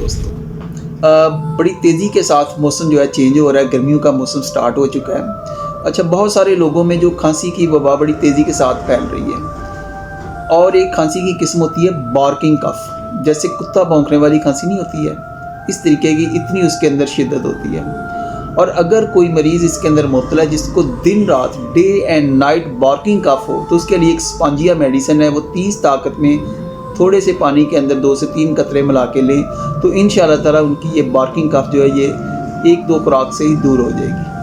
दोस्तों, बड़ी तेज़ी के साथ मौसम जो है चेंज हो रहा है, गर्मियों का मौसम स्टार्ट हो चुका है। अच्छा, बहुत सारे लोगों में जो खांसी की वबा बड़ी तेज़ी के साथ फैल रही है और एक खांसी की किस्म होती है बार्किंग कफ, जैसे कुत्ता भौंकने वाली खांसी नहीं होती है, इस तरीके की इतनी उसके अंदर शिद्दत होती है। और अगर कोई मरीज़ इसके अंदर मुब्तला है जिसको दिन रात डे एंड नाइट बार्किंग कफ हो, तो उसके लिए एक स्पॉन्जिया मेडिसिन है, वो 30 ताकत में थोड़े से पानी के अंदर 2 से 3 कतरे मिला के लें, तो इंशाअल्लाह ताला उनकी ये बार्किंग कफ जो है ये 1-2 खुराक से ही दूर हो जाएगी।